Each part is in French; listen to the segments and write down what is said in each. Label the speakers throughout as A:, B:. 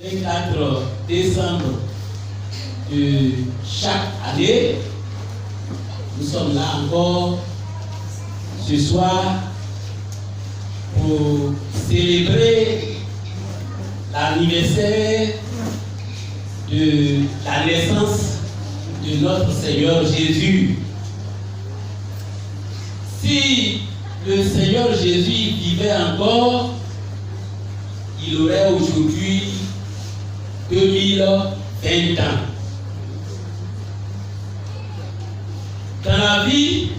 A: Le 4 décembre de chaque année, nous sommes là encore ce soir pour célébrer l'anniversaire de la naissance de notre Seigneur Jésus. Si le Seigneur Jésus vivait encore, il aurait aujourd'hui 2020 ans. Dans la vie,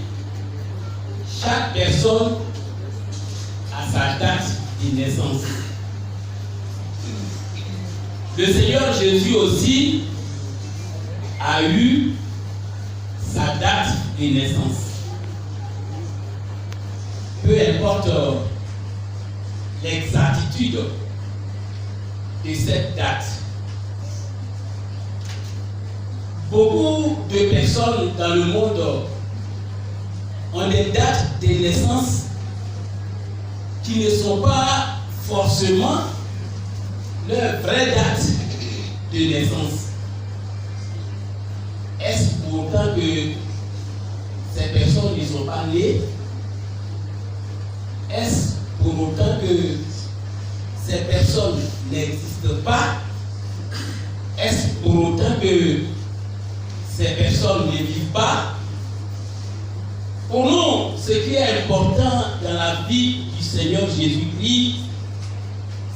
A: chaque personne a sa date de naissance. Le Seigneur Jésus aussi a eu sa date de naissance. Peu importe l'exactitude de cette date. Beaucoup de personnes dans le monde ont des dates de naissance qui ne sont pas forcément leur vraie date de naissance. Est-ce pour autant que ces personnes ne sont pas nées? Est-ce pour autant que ces personnes n'existent pas? Est-ce pour autant que ces personnes ne vivent pas? Pour nous, ce qui est important dans la vie du Seigneur Jésus-Christ,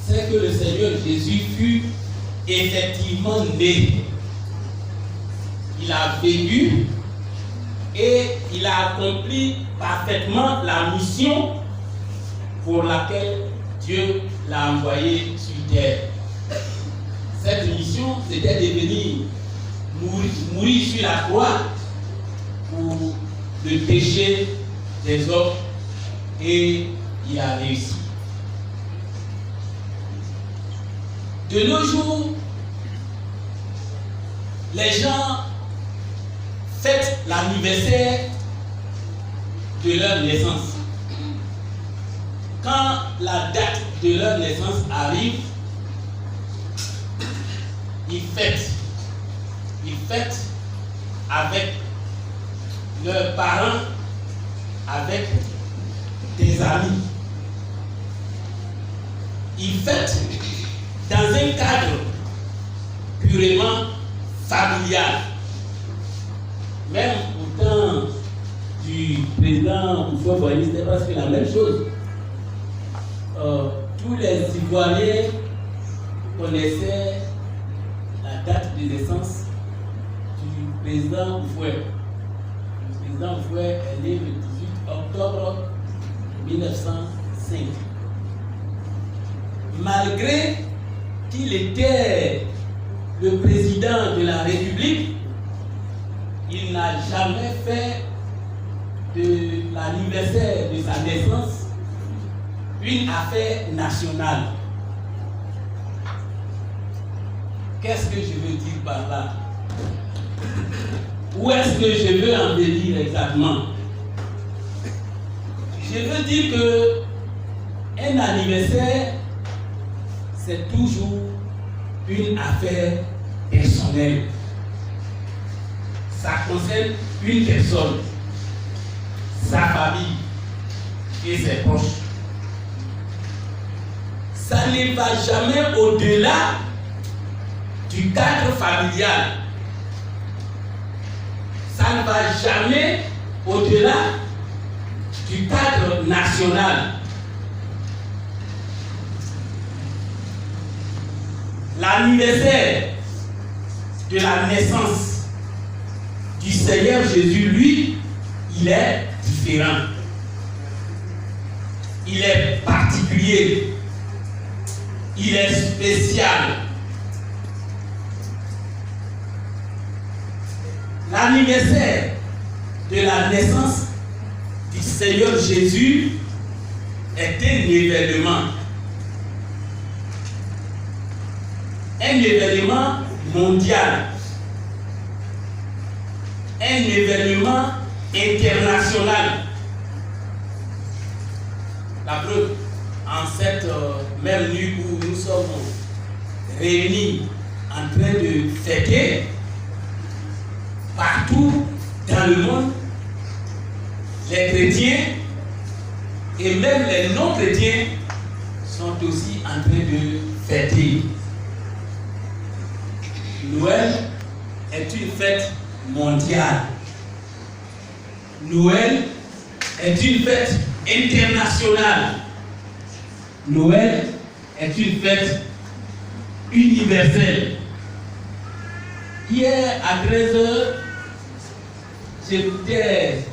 A: c'est que le Seigneur Jésus fut effectivement né. Il a vécu et il a accompli parfaitement la mission pour laquelle Dieu l'a envoyé sur terre. Cette mission, c'était de venir mourir sur la croix pour le péché des hommes, et il a réussi. De nos jours, les gens fêtent l'anniversaire de leur naissance. Quand la date de leur naissance arrive, ils fêtent. Ils fêtent avec leurs parents, avec des amis. Ils fêtent dans un cadre purement familial. Même au temps du président Houphouët-Boigny, c'était presque la même chose. Tous les Ivoiriens connaissaient la date de naissance du président Houphouët. Le président Houphouët est né le 18 octobre 1905. Malgré qu'il était le président de la République, il n'a jamais fait de l'anniversaire de sa naissance une affaire nationale. Qu'est-ce que je veux dire par là? Où est-ce que je veux en venir exactement? Je veux dire que un anniversaire, c'est toujours une affaire personnelle. Ça concerne une personne, sa famille et ses proches. Ça ne va jamais au-delà du cadre familial. Ça ne va jamais au-delà du cadre national. L'anniversaire de la naissance du Seigneur Jésus, lui, il est différent. Il est particulier. Il est spécial. L'anniversaire de la naissance du Seigneur Jésus est un événement. Un événement mondial. Un événement international. La preuve, en cette même nuit où nous sommes réunis en train de fêter partout dans le monde. Les chrétiens et même les non-chrétiens sont aussi en train de fêter. Noël est une fête mondiale. Noël est une fête internationale. Noël est une fête universelle. Hier à 13h, j'écoutais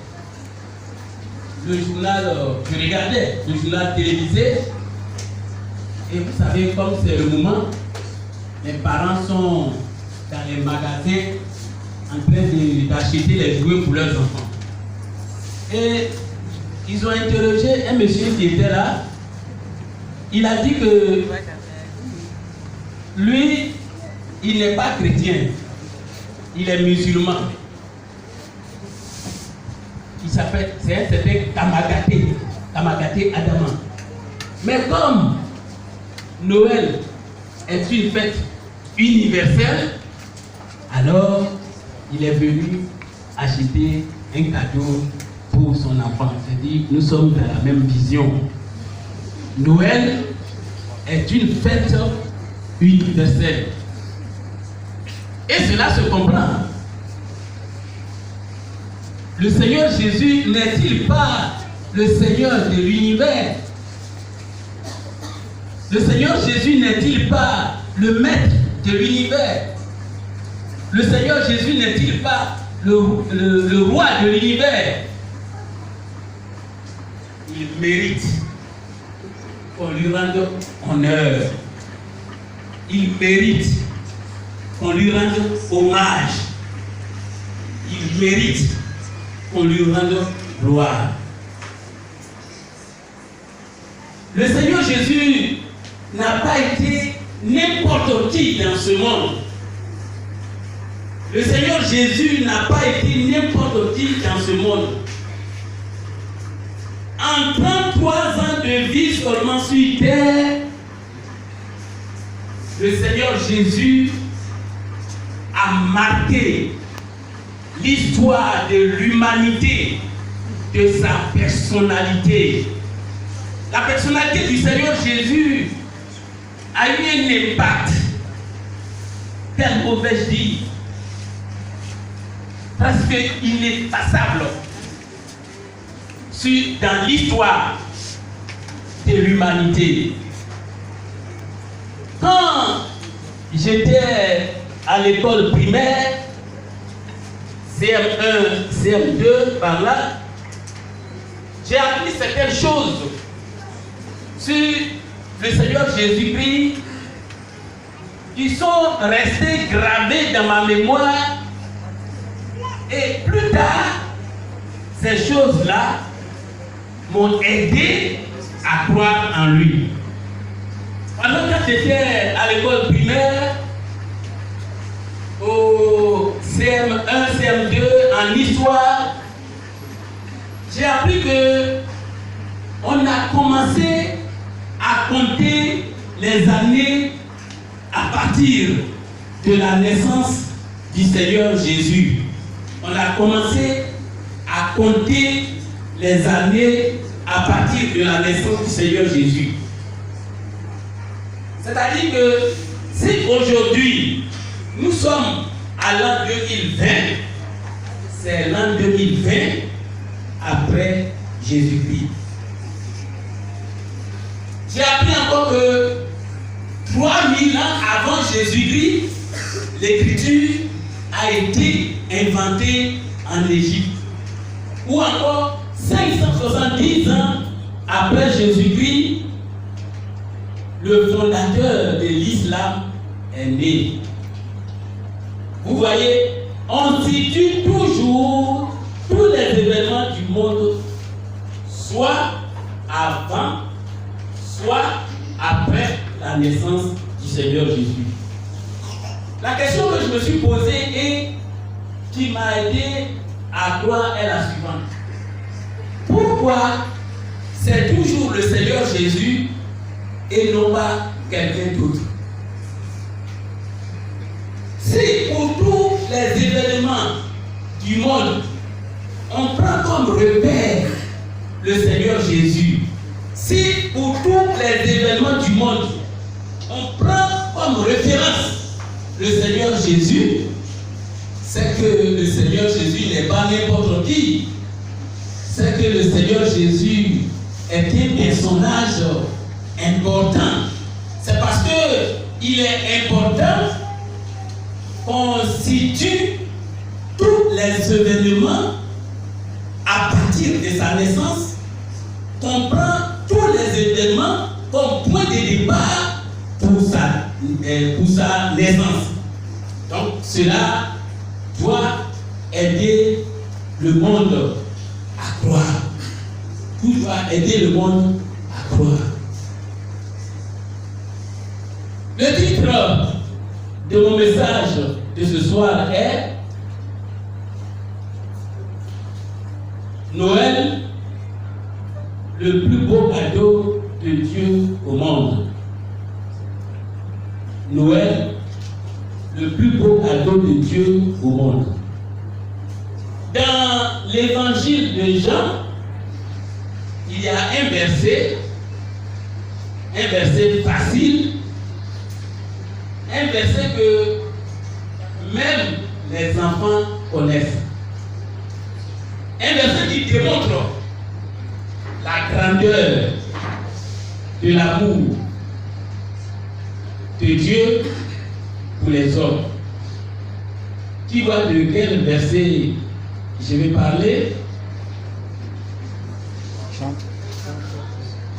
A: le journal, je regardais le journal télévisé. Et vous savez, comme c'est le moment, les parents sont dans les magasins en train d'acheter les jouets pour leurs enfants. Et ils ont interrogé un monsieur qui était là. Il a dit que lui, il n'est pas chrétien, il est musulman. Il s'appelle, c'est un certain Tamagaté Adama. Mais comme Noël est une fête universelle, alors il est venu acheter un cadeau pour son enfant. C'est-à-dire nous sommes dans la même vision. Noël est une fête universelle. Et cela se comprend. Le Seigneur Jésus n'est-il pas le Seigneur de l'univers? Le Seigneur Jésus n'est-il pas le maître de l'univers? Le Seigneur Jésus n'est-il pas le roi de l'univers? Il mérite qu'on lui rende honneur. Il mérite qu'on lui rende hommage. Il mérite qu'on lui rende gloire. Le Seigneur Jésus n'a pas été n'importe qui dans ce monde. Le Seigneur Jésus n'a pas été n'importe qui dans ce monde. En 33 ans de vie seulement sur terre, le Seigneur Jésus a marqué l'histoire de l'humanité, de sa personnalité. La personnalité du Seigneur Jésus a eu un impact, quel mauvais dire, presque ineffaçable dans l'histoire de l'humanité. Quand j'étais à l'école primaire, CM1, CM2, par là, j'ai appris certaines choses sur le Seigneur Jésus-Christ qui sont restées gravées dans ma mémoire. Et plus tard, ces choses-là m'ont aidé à croire en lui. Alors quand j'étais à l'école primaire, au CM1, CM2, en histoire, j'ai appris que on a commencé à compter les années à partir de la naissance du Seigneur Jésus. On a commencé à compter les années à partir de la naissance du Seigneur Jésus. C'est-à-dire que si aujourd'hui nous sommes à l'an 2020, c'est l'an 2020 après Jésus-Christ. J'ai appris encore que 3000 ans avant Jésus-Christ, l'écriture a été inventée en Égypte. Ou encore 570 ans après Jésus-Christ, le fondateur de l'islam est né. Vous voyez, on situe toujours tous les événements du monde, soit avant, soit après la naissance du Seigneur Jésus. La question que je me suis posée et qui m'a aidé à croire est la suivante. Pourquoi c'est toujours le Seigneur Jésus et non pas quelqu'un d'autre? Si pour tous les événements du monde, on prend comme repère le Seigneur Jésus, si pour tous les événements du monde, on prend comme référence le Seigneur Jésus, c'est que le Seigneur Jésus n'est pas n'importe qui. C'est que le Seigneur Jésus est un personnage important. C'est parce qu'il est important qu'on situe tous les événements à partir de sa naissance, qu'on prend tous les événements comme point de départ pour sa naissance. Donc cela doit aider le monde à croire. Tout doit aider le monde à croire. Le titre de mon message de ce soir est Noël, le plus beau cadeau de Dieu au monde. Noël, le plus beau cadeau de Dieu au monde. Dans l'évangile de Jean, il y a un verset facile, un verset que même les enfants connaissent. Un verset qui démontre la grandeur de l'amour de Dieu pour les hommes. Qui voit de quel verset je vais parler?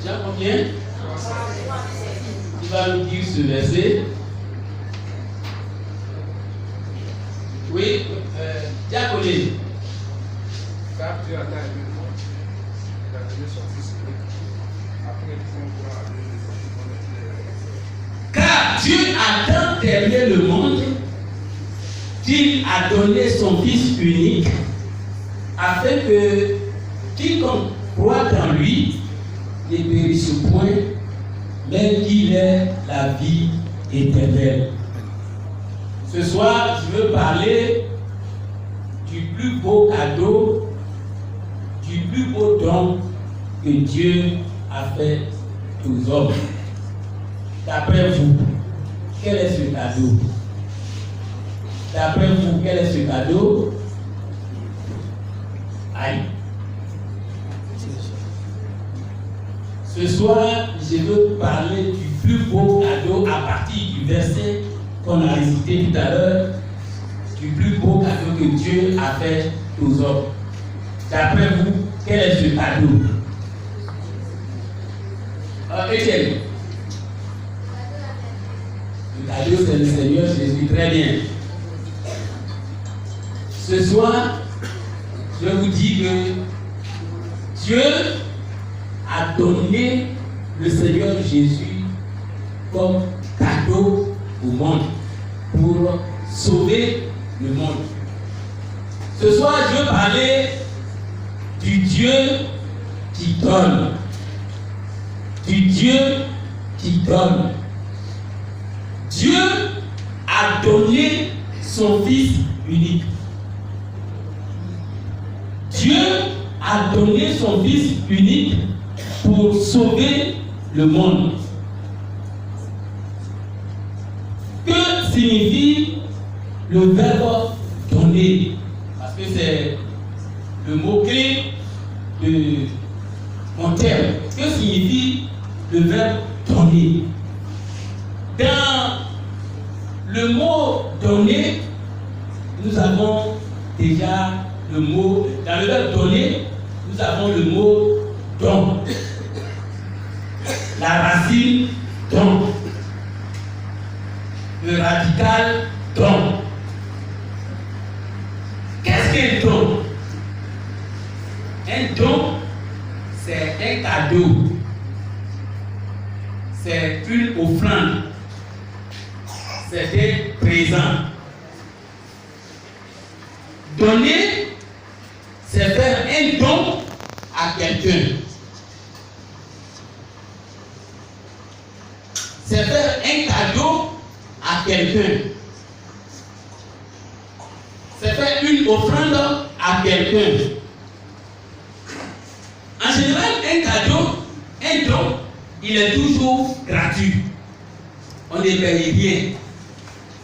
A: Jean combien? Il va nous dire ce verset. Oui, Diaconé.
B: Car Dieu a tant aimé le monde, il a donné son Fils unique, afin que nous puissions croire à lui.
A: Car Dieu a tant aimé le monde qu'il a donné son Fils unique, afin que quiconque croit en lui ne périsse point, mais qu'il ait la vie éternelle. Ce soir, je veux parler du plus beau cadeau, du plus beau don que Dieu a fait aux hommes. D'après vous, quel est ce cadeau? D'après vous, quel est ce cadeau? Aïe. Ce soir, je veux parler du plus beau cadeau à partir du verset qu'on a récité tout à l'heure, du plus beau cadeau que Dieu a fait aux hommes. D'après vous, quel est ce cadeau? Étienne. Le cadeau, c'est le Seigneur Jésus. Très bien. Ce soir, je vous dis que Dieu a donné le Seigneur Jésus comme cadeau au monde pour sauver le monde. Ce soir, je veux parler du Dieu qui donne. Du Dieu qui donne. Dieu a donné son Fils unique. Dieu a donné son Fils unique pour sauver le monde. Que signifie le verbe donner? Parce que c'est le mot-clé de mon terme. Que signifie le verbe donner? Dans le mot donner, nous avons déjà le mot, dans le verbe donner, nous avons le mot don. La racine don. Le radical don. Qu'est-ce qu'un don? Un don, c'est un cadeau. C'est une offrande. C'est un présent. Donner, c'est faire un don à quelqu'un. C'est faire un cadeau à quelqu'un. une offrande à quelqu'un, en général, un don, il est toujours gratuit. On ne paye rien.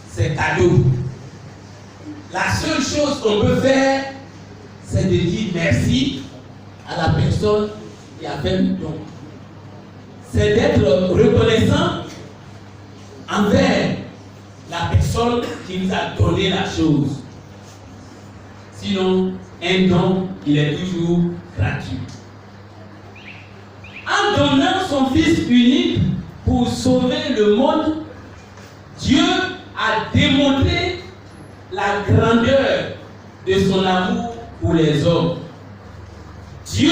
A: C'est cadeau. La seule chose qu'on peut faire, c'est de dire merci à la personne qui a fait le don. C'est d'être reconnaissant envers la personne qui nous a donné la chose. Sinon, un don, il est toujours gratuit. En donnant son Fils unique pour sauver le monde, Dieu a démontré la grandeur de son amour pour les hommes. Dieu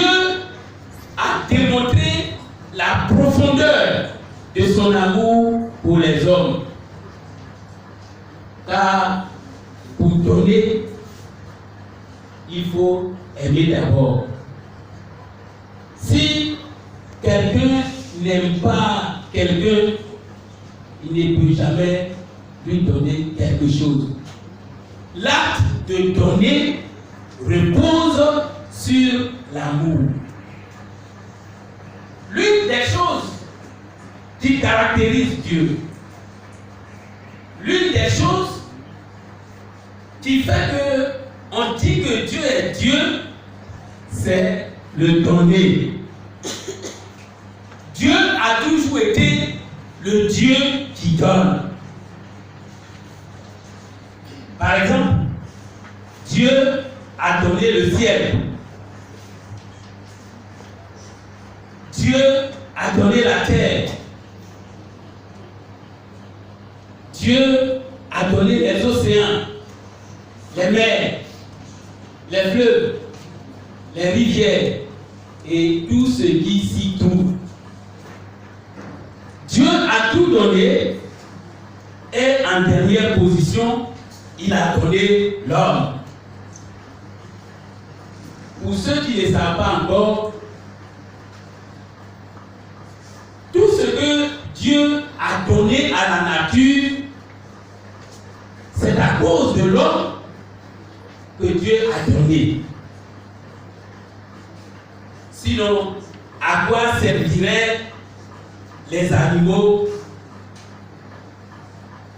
A: a démontré la profondeur de son amour pour les hommes. Car pour donner, il faut aimer d'abord. Si quelqu'un n'aime pas quelqu'un, il ne peut jamais lui donner quelque chose. L'acte de donner repose sur l'amour. L'une des choses qui caractérise Dieu, l'une des choses qui fait que on dit que Dieu est Dieu, c'est le donner. Dieu a toujours été le Dieu qui donne. Par exemple, Dieu a donné le ciel. Dieu a donné la terre. Dieu a donné les océans, les mers, les fleuves, les rivières et tout ce qui s'y trouve. Dieu a tout donné et en dernière position, il a donné l'homme. Pour ceux qui ne savent pas encore, tout ce que Dieu a donné à la nature, c'est à cause de l'homme que Dieu a donné. Sinon, à quoi serviraient les animaux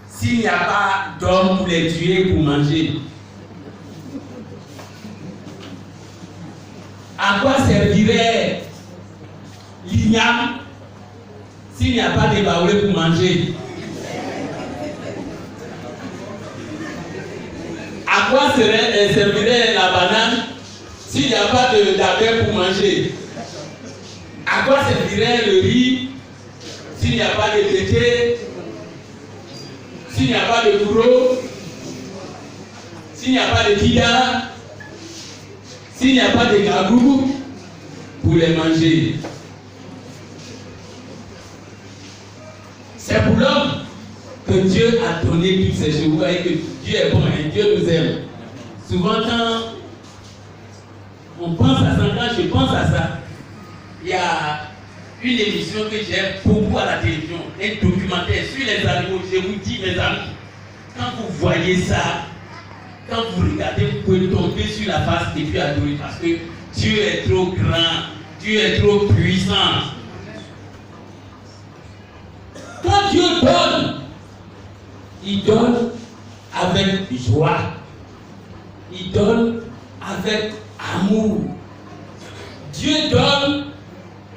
A: s'il n'y a pas d'homme pour les tuer pour manger? À quoi servirait l'igname s'il n'y a pas de baoulés pour manger? À quoi servirait la banane s'il n'y a pas d'abeilles pour manger? À quoi servirait le riz s'il n'y a pas de tété, s'il n'y a pas de bourreau, s'il n'y a pas de kida, s'il n'y a pas de gabou pour les manger? C'est pour l'homme que Dieu a donné toutes ces choses. Vous voyez que Dieu est bon et Dieu nous aime. Souvent quand on pense à ça, quand je pense à ça, il y a une émission que j'aime beaucoup à la télévision, un documentaire sur les animaux. Je vous dis, mes amis, quand vous voyez ça, quand vous regardez, vous pouvez tomber sur la face et puis adorer, parce que Dieu est trop grand, Dieu est trop puissant. Quand Dieu donne, il donne avec joie, il donne avec amour. Dieu donne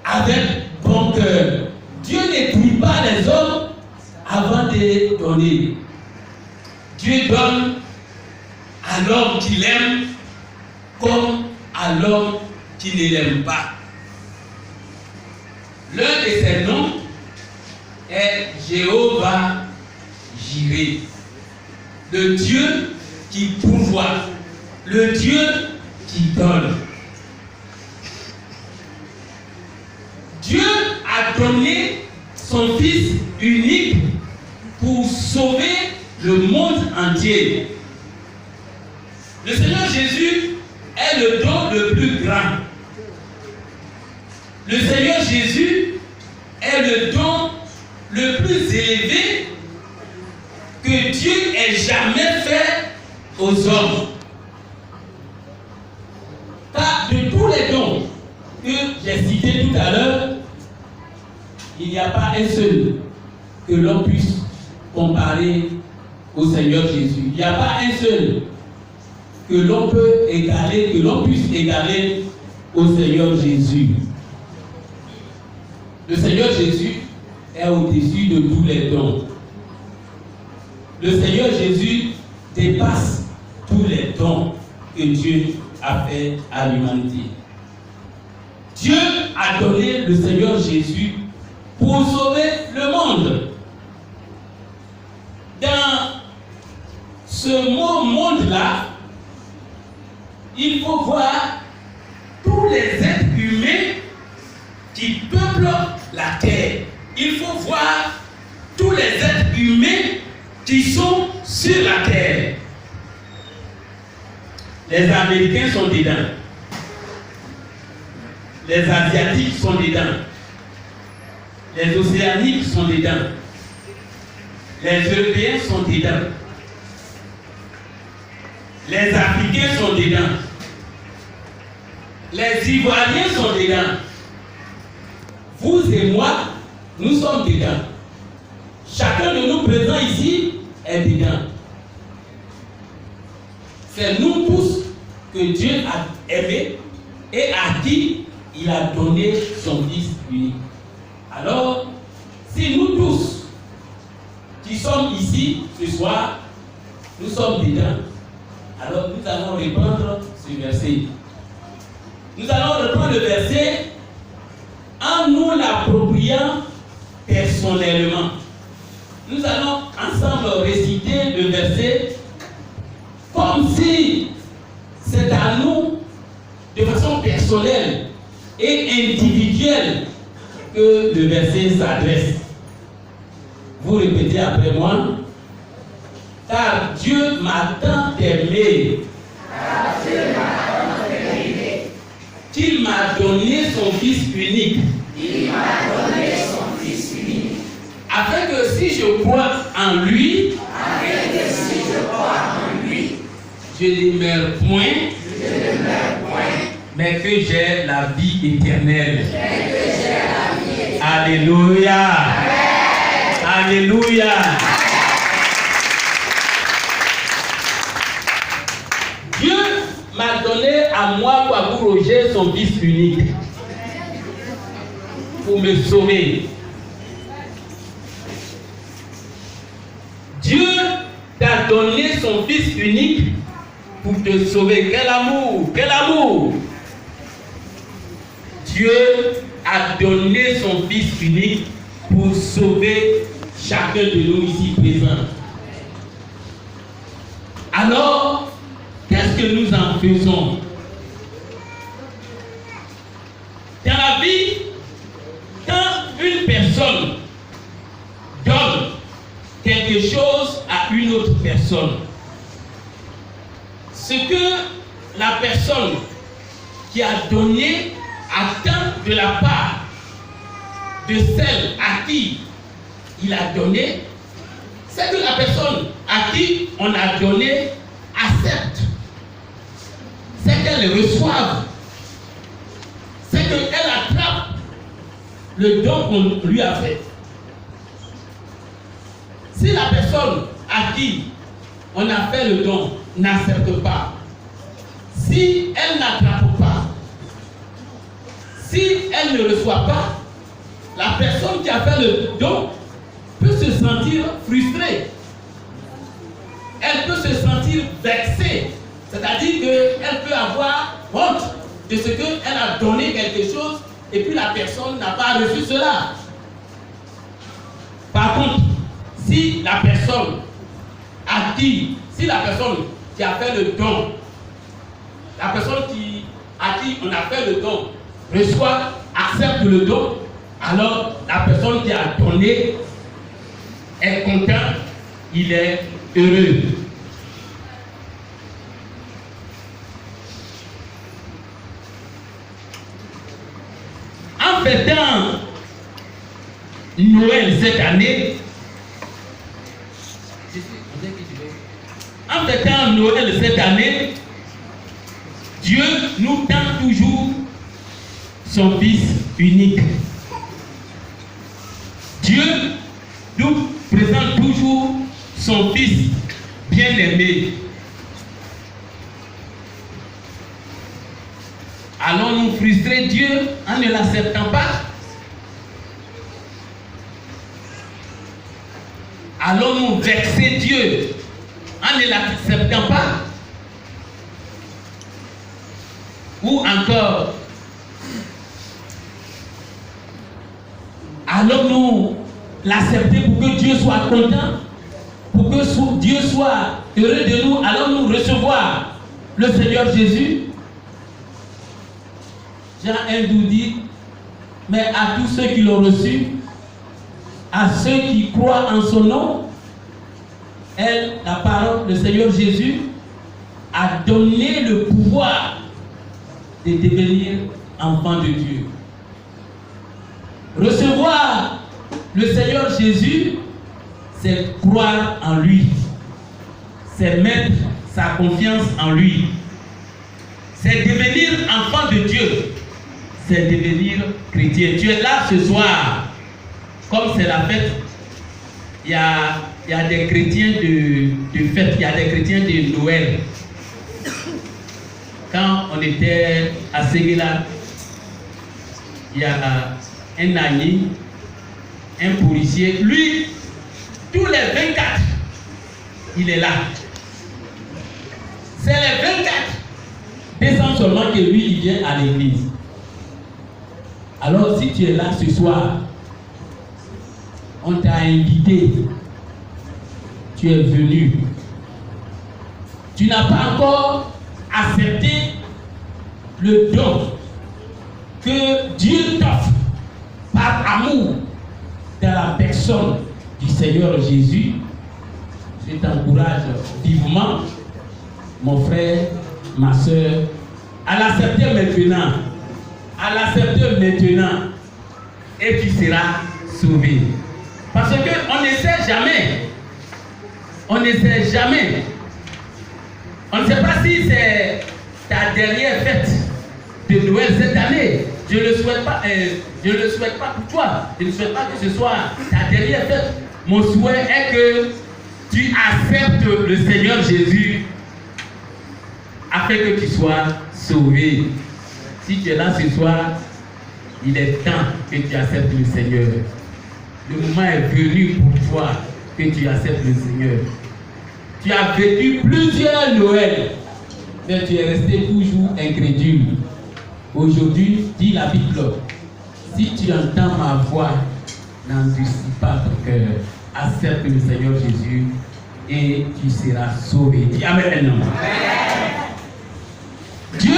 A: avec bon cœur. Dieu ne prie pas les hommes avant de donner. Dieu donne à l'homme qui l'aime comme à l'homme qui ne l'aime pas. L'un de ses noms est Jéhovah Jireh, le Dieu qui pourvoit, le Dieu qui donne. Dieu a donné son Fils unique pour sauver le monde entier. Le Seigneur Jésus est le don le plus grand. Le Seigneur Jésus est le don le plus élevé que Dieu ait jamais fait aux hommes. cité tout à l'heure, il n'y a pas un seul que l'on puisse comparer au Seigneur Jésus. Il n'y a pas un seul que l'on peut égaler, que l'on puisse égaler au Seigneur Jésus. Le Seigneur Jésus est au-dessus de tous les dons. Le Seigneur Jésus dépasse tous les dons que Dieu a fait à l'humanité. Dieu a donné le Seigneur Jésus pour sauver le monde. Dans ce monde-là, il faut voir tous les êtres humains qui peuplent la terre. Il faut voir tous les êtres humains qui sont sur la terre. Les Américains sont dedans. Les Asiatiques sont dedans. Les Océaniques sont dedans. Les Européens sont dedans. Les Africains sont dedans. Les Ivoiriens sont dedans. Vous et moi, nous sommes dedans. Chacun de nous présents ici est dedans. C'est nous tous que Dieu a aimés et à qui il a donné son Fils unique. Alors, si nous tous qui sommes ici ce soir, nous sommes dedans, alors nous allons reprendre ce verset. Nous allons reprendre le verset en nous l'appropriant personnellement. Nous allons ensemble réciter le verset comme si c'est à nous de façon personnelle et individuelle que le verset s'adresse. Vous répétez après moi. Car Dieu m'a tant aimé qu'il m'a donné son Fils unique. Afin que si je crois en lui, je ne meurs point, mais que j'ai la vie éternelle. Alléluia. Alléluia. Dieu m'a donné à moi, Kwabou Roger, son Fils unique pour me sauver. Dieu t'a donné son Fils unique pour te sauver. Quel amour! Quel amour! Dieu a donné son Fils unique pour sauver chacun de nous ici présents. Alors, qu'est-ce que nous en faisons? Dans la vie, quand une personne donne quelque chose à une autre personne, ce que la personne qui a donné attend de la part de celle à qui il a donné, c'est que la personne à qui on a donné accepte, c'est qu'elle reçoive, c'est qu'elle attrape le don qu'on lui a fait. Si la personne à qui on a fait le don n'accepte pas, si elle n'attrape pas, si elle ne reçoit pas, la personne qui a fait le don peut se sentir frustrée. Elle peut se sentir vexée. C'est-à-dire qu'elle peut avoir honte de ce qu'elle a donné quelque chose et puis la personne n'a pas reçu cela. Par contre, si la personne qui a fait le don, la personne à qui on a fait le don reçoit, accepte le don, alors la personne qui a donné est content, il est heureux. En fêtant Noël cette année, Dieu nous tend toujours son Fils unique. Dieu nous présente toujours son Fils bien-aimé. Allons-nous frustrer Dieu en ne l'acceptant pas? Allons-nous vexer Dieu en ne l'acceptant pas? Ou encore, allons-nous l'accepter pour que Dieu soit content? Pour que Dieu soit heureux de nous? Allons-nous recevoir le Seigneur Jésus? Jean 1 nous dit, mais à tous ceux qui l'ont reçu, à ceux qui croient en son nom, la parole du Seigneur Jésus a donné le pouvoir de devenir enfant de Dieu. Recevoir le Seigneur Jésus, c'est croire en lui, c'est mettre sa confiance en lui, c'est devenir enfant de Dieu, c'est devenir chrétien. Tu es là ce soir, comme c'est la fête, il y a des chrétiens de fête, il y a des chrétiens de Noël. Quand on était à Séguéla, il y a un ami, un policier, lui, tous les 24, il est là. C'est les 24 décembre seulement que lui, il vient à l'église. Alors, si tu es là ce soir, on t'a invité, tu es venu, tu n'as pas encore accepté le don que Dieu t'offre par amour dans la personne du Seigneur Jésus, je t'encourage vivement, mon frère, ma soeur, à l'accepter maintenant. À l'accepter maintenant. Et tu seras sauvé. Parce qu'on ne sait jamais. On ne sait jamais. On ne sait pas si c'est ta dernière fête de Noël cette année. Je ne le souhaite pas. Je ne le souhaite pas pour toi. Je ne souhaite pas que ce soit ta dernière fête. Mon souhait est que tu acceptes le Seigneur Jésus afin que tu sois sauvé. Si tu es là ce soir, il est temps que tu acceptes le Seigneur. Le moment est venu pour toi que tu acceptes le Seigneur. Tu as vécu plusieurs Noëls, mais tu es resté toujours incrédule. Aujourd'hui, dit la Bible, si tu entends ma voix, n'endurcis pas ton cœur. Accepte le Seigneur Jésus et tu seras sauvé. Dis Amen. Amen. Dieu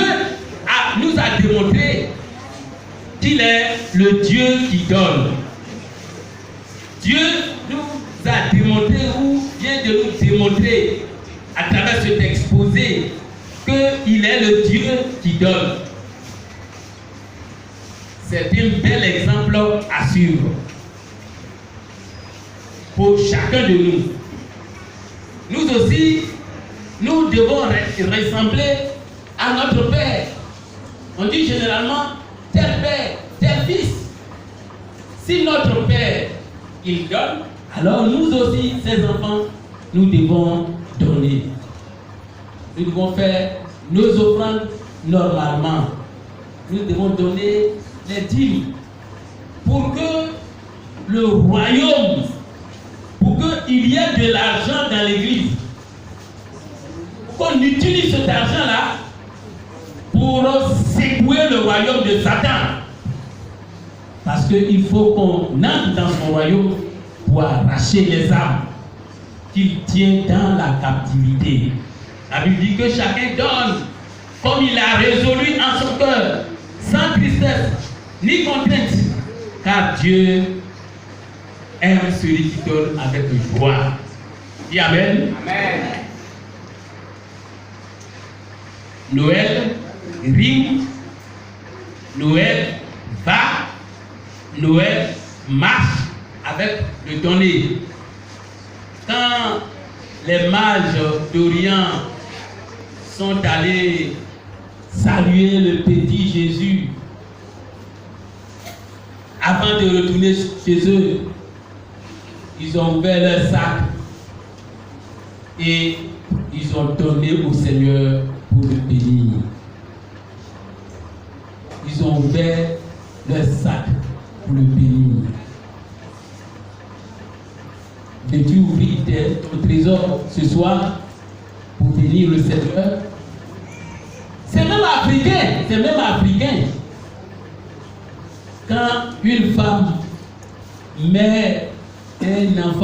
A: nous a démontré qu'il est le Dieu qui donne. Dieu nous a démontré ou vient de nous démontrer à travers cet exposé qu'il est le Dieu qui donne. C'est un bel exemple à suivre pour chacun de nous. Nous aussi, nous devons ressembler à notre Père. On dit généralement tel père, tel fils. Si notre Père, il donne, alors nous aussi, ses enfants, nous devons donner. Nous devons faire nos offrandes normalement. Nous devons donner les dîmes pour que le royaume, pour qu'il y ait de l'argent dans l'église, qu'on utilise cet argent-là pour secouer le royaume de Satan. Parce qu'il faut qu'on entre dans son royaume pour arracher les âmes qu'il tient dans la captivité. La Bible dit que chacun donne comme il a résolu en son cœur, sans tristesse ni contrainte, car Dieu aime celui qui donne avec joie. Dis Amen. Amen. Noël rime, Noël va, Noël marche avec le donner. Quand les mages d'Orient sont allés saluer le petit Jésus, avant de retourner chez eux, ils ont ouvert leur sac et ils ont donné au Seigneur pour le bénir. Ils ont ouvert leur sac pour le bénir. Veux-tu ouvrir ton trésor ce soir pour bénir le Seigneur? C'est même africain. Quand une femme met un enfant